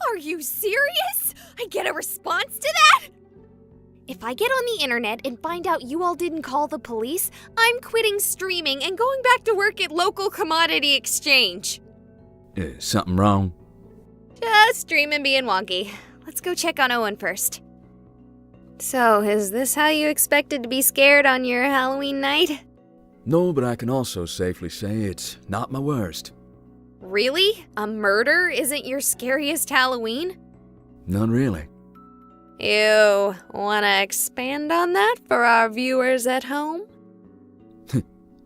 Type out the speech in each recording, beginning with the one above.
Are you serious? I get a response to that? If I get on the internet and find out you all didn't call the police, I'm quitting streaming and going back to work at local commodity exchange. Something wrong? Just streaming being wonky. Let's go check on Owen first. So, is this how you expected to be scared on your Halloween night? No, but I can also safely say it's not my worst. Really? A murder isn't your scariest Halloween? Not really. You wanna expand on that for our viewers at home?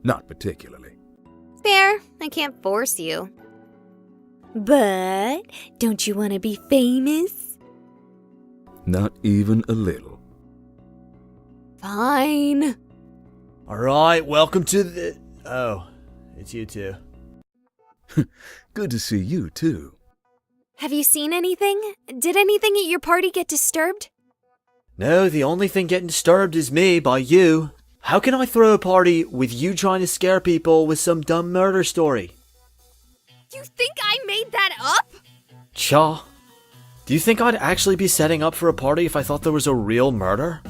Not particularly. Fair, I can't force you. But, don't you want to be famous? Not even a little. Fine. Alright, welcome to the... Oh, it's you two. Good to see you, too. Have you seen anything? Did anything at your party get disturbed? No, the only thing getting disturbed is me by you. How can I throw a party with you trying to scare people with some dumb murder story? You think I made that up? Cha. Do you think I'd actually be setting up for a party if I thought there was a real murder?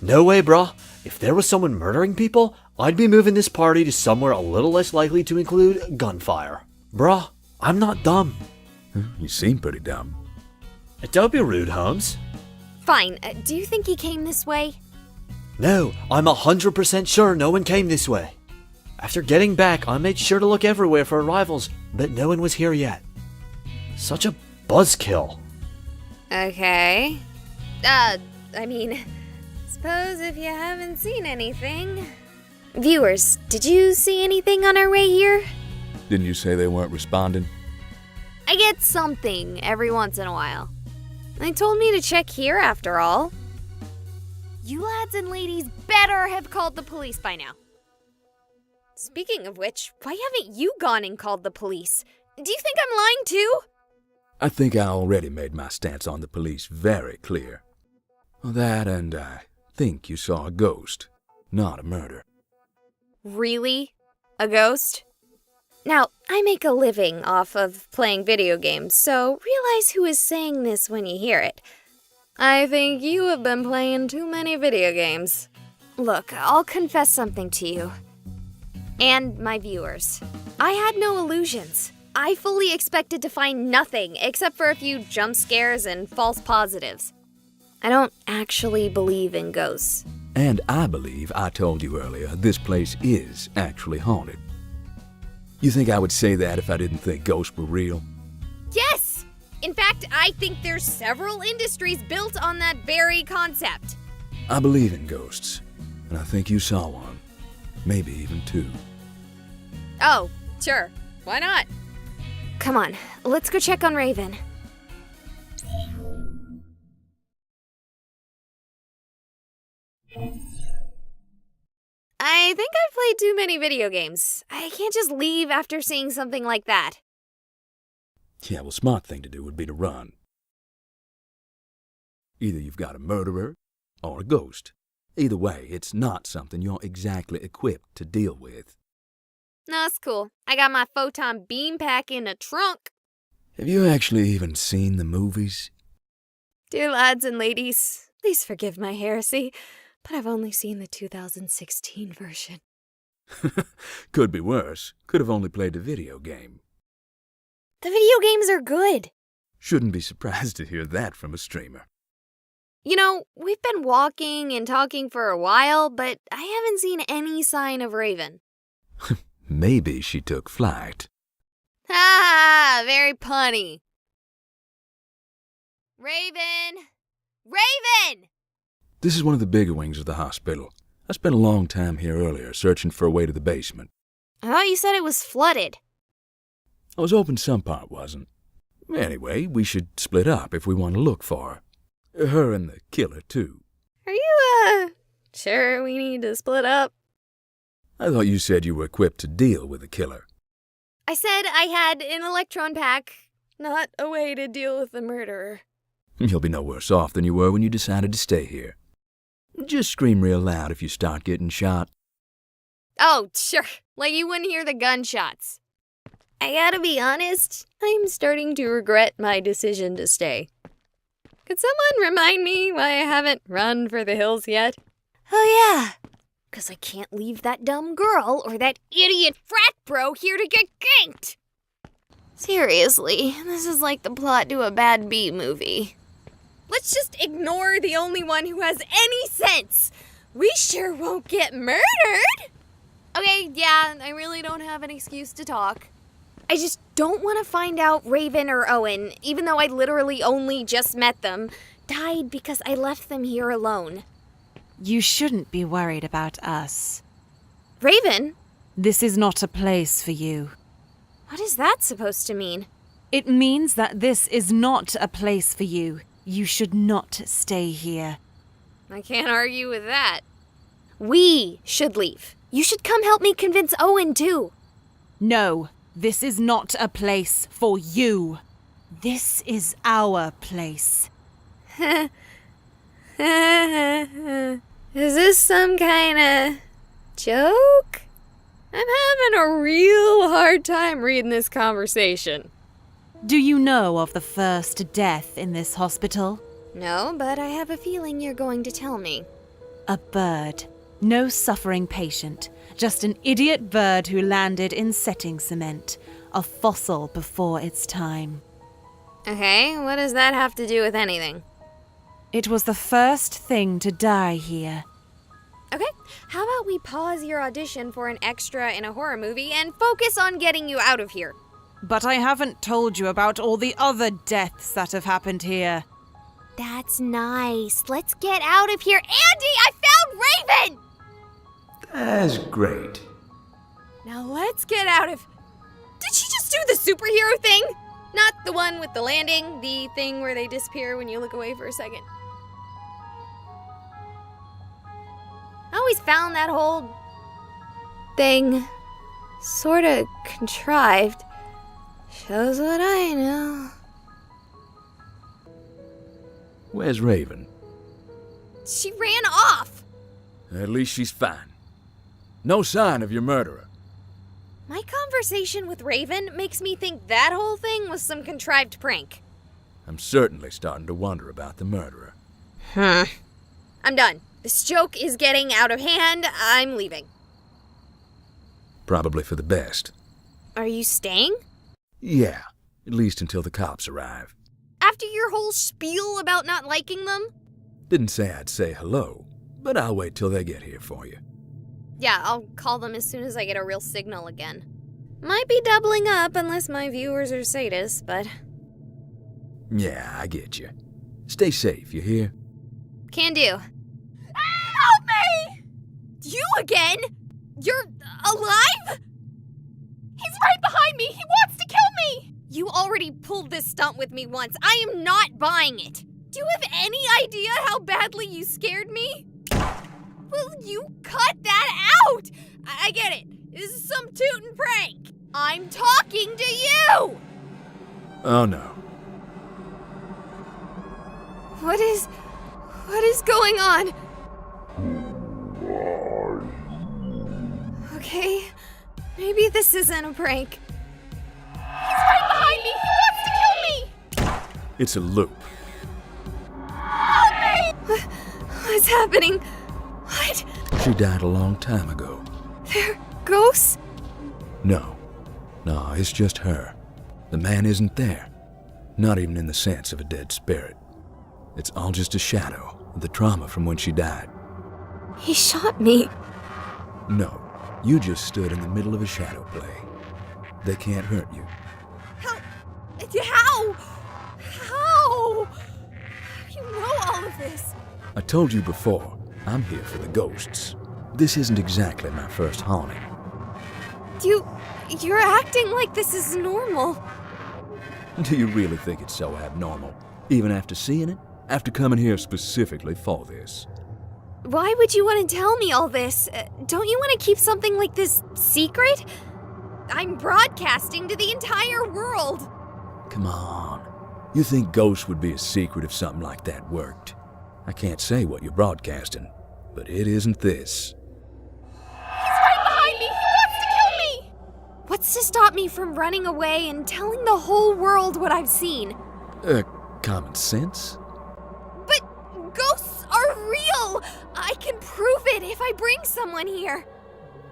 No way, bruh. If there was someone murdering people, I'd be moving this party to somewhere a little less likely to include gunfire. Bruh, I'm not dumb. You seem pretty dumb. Don't be rude, Holmes. Fine, do you think he came this way? No, I'm 100% sure no one came this way. After getting back, I made sure to look everywhere for arrivals, but no one was here yet. Such a buzzkill. Okay. Suppose if you haven't seen anything... Viewers, did you see anything on our way here? Didn't you say they weren't responding? I get something every once in a while. They told me to check here after all. You lads and ladies better have called the police by now. Speaking of which, why haven't you gone and called the police? Do you think I'm lying too? I think I already made my stance on the police very clear. That and I think you saw a ghost, not a murder. Really? A ghost? Now, I make a living off of playing video games, so realize who is saying this when you hear it. I think you have been playing too many video games. Look, I'll confess something to you. And my viewers. I had no illusions. I fully expected to find nothing except for a few jump scares and false positives. I don't actually believe in ghosts. And I believe I told you earlier this place is actually haunted. You think I would say that if I didn't think ghosts were real? Yes! In fact, I think there's several industries built on that very concept. I believe in ghosts, and I think you saw one. Maybe even two. Oh, sure. Why not? Come on, let's go check on Raven. I think I've played too many video games. I can't just leave after seeing something like that. Yeah, well, smart thing to do would be to run. Either you've got a murderer or a ghost. Either way, it's not something you're exactly equipped to deal with. No, it's cool. I got my photon beam pack in a trunk. Have you actually even seen the movies? Dear lads and ladies, please forgive my heresy, but I've only seen the 2016 version. Could be worse. Could have only played the video game. The video games are good. Shouldn't be surprised to hear that from a streamer. You know, we've been walking and talking for a while, but I haven't seen any sign of Raven. Maybe she took flight. Ha! Very punny. Raven! Raven! This is one of the bigger wings of the hospital. I spent a long time here earlier searching for a way to the basement. I thought you said it was flooded. I was hoping some part wasn't. Anyway, we should split up if we want to look for her. Her and the killer, too. Are you, sure we need to split up? I thought you said you were equipped to deal with a killer. I said I had an electron pack, not a way to deal with the murderer. You'll be no worse off than you were when you decided to stay here. Just scream real loud if you start getting shot. Oh, sure. Like you wouldn't hear the gunshots. I gotta be honest, I'm starting to regret my decision to stay. Could someone remind me why I haven't run for the hills yet? Oh yeah, 'cause I can't leave that dumb girl or that idiot frat bro here to get ganked! Seriously, this is like the plot to a bad B movie. Let's just ignore the only one who has any sense! We sure won't get murdered! Okay, yeah, I really don't have an excuse to talk. I just don't want to find out Raven or Owen, even though I literally only just met them, died because I left them here alone. You shouldn't be worried about us. Raven? This is not a place for you. What is that supposed to mean? It means that this is not a place for you. You should not stay here. I can't argue with that. We should leave. You should come help me convince Owen, too. No, this is not a place for you. This is our place. Is this some kind of joke? I'm having a real hard time reading this conversation. Do you know of the first death in this hospital? No, but I have a feeling you're going to tell me. A bird. No suffering patient. Just an idiot bird who landed in setting cement. A fossil before its time. Okay, what does that have to do with anything? It was the first thing to die here. Okay, how about we pause your audition for an extra in a horror movie and focus on getting you out of here? But I haven't told you about all the other deaths that have happened here. That's nice. Let's get out of here. Andy, I found Raven! That's great. Now let's get out of... Did she just do the superhero thing? Not the one with the landing, the thing where they disappear when you look away for a second. I always found that whole thing sorta contrived. Shows what I know. Where's Raven? She ran off! At least she's fine. No sign of your murderer. My conversation with Raven makes me think that whole thing was some contrived prank. I'm certainly starting to wonder about the murderer. I'm done. This joke is getting out of hand. I'm leaving. Probably for the best. Are you staying? Yeah, at least until the cops arrive. After your whole spiel about not liking them? Didn't say I'd say hello, but I'll wait till they get here for you. Yeah, I'll call them as soon as I get a real signal again. Might be doubling up unless my viewers are sadists, but... Yeah, I get you. Stay safe, you hear? Can do. Help me! You again? You're alive? He's right behind me! He wants to kill me! You already pulled this stunt with me once. I am not buying it. Do you have any idea how badly you scared me? Will you cut that out? I get it. This is some tootin' prank. I'm talking to you! Oh no. What is going on? Okay, maybe this isn't a prank. He's right behind me! He wants to kill me! It's a loop. Help me! What's happening? What? She died a long time ago. They're ghosts? No, it's just her. The man isn't there. Not even in the sense of a dead spirit. It's all just a shadow of the trauma from when she died. He shot me. No, you just stood in the middle of a shadow play. They can't hurt you. How? How? You know all of this. I told you before, I'm here for the ghosts. This isn't exactly my first haunting. You're acting like this is normal. Do you really think it's so abnormal? Even after seeing it? After coming here specifically for this? Why would you want to tell me all this? Don't you want to keep something like this secret? I'm broadcasting to the entire world. Come on. You think ghosts would be a secret if something like that worked? I can't say what you're broadcasting, but it isn't this. He's right behind me! He wants to kill me! What's to stop me from running away and telling the whole world what I've seen? Common sense? But ghosts are real! I can prove it if I bring someone here.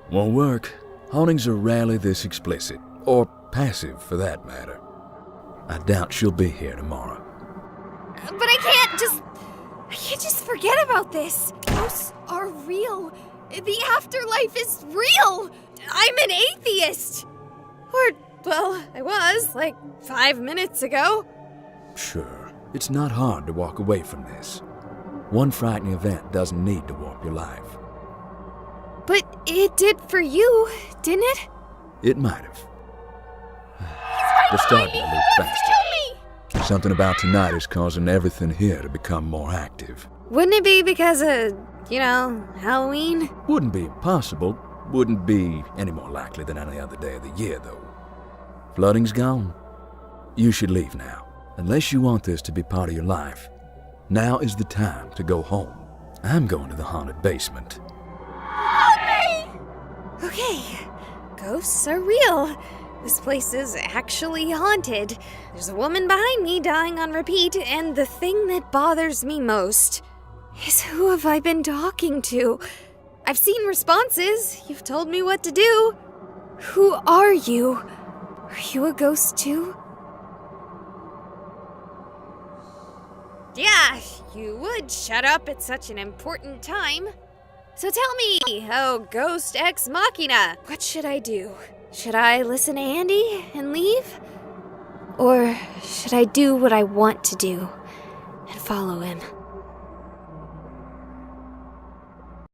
Won't work. Hauntings are rarely this explicit, or passive for that matter. I doubt she'll be here tomorrow. But I can't just forget about this. Ghosts are real. The afterlife is real. I'm an atheist. Or, well, I was, like 5 minutes ago. Sure, it's not hard to walk away from this. One frightening event doesn't need to warp your life. But it did for you, didn't it? It might have. They're starting to move faster. Something about tonight is causing everything here to become more active. Wouldn't it be because of, Halloween? Wouldn't be impossible. Wouldn't be any more likely than any other day of the year, though. Flooding's gone. You should leave now. Unless you want this to be part of your life, now is the time to go home. I'm going to the haunted basement. Help me! Okay, ghosts are real. This place is actually haunted. There's a woman behind me dying on repeat, and the thing that bothers me most is who have I been talking to? I've seen responses. You've told me what to do. Who are you? Are you a ghost too? Yeah, you would shut up at such an important time. So tell me, oh ghost ex machina, what should I do? Should I listen to Andy and leave? Or should I do what I want to do and follow him?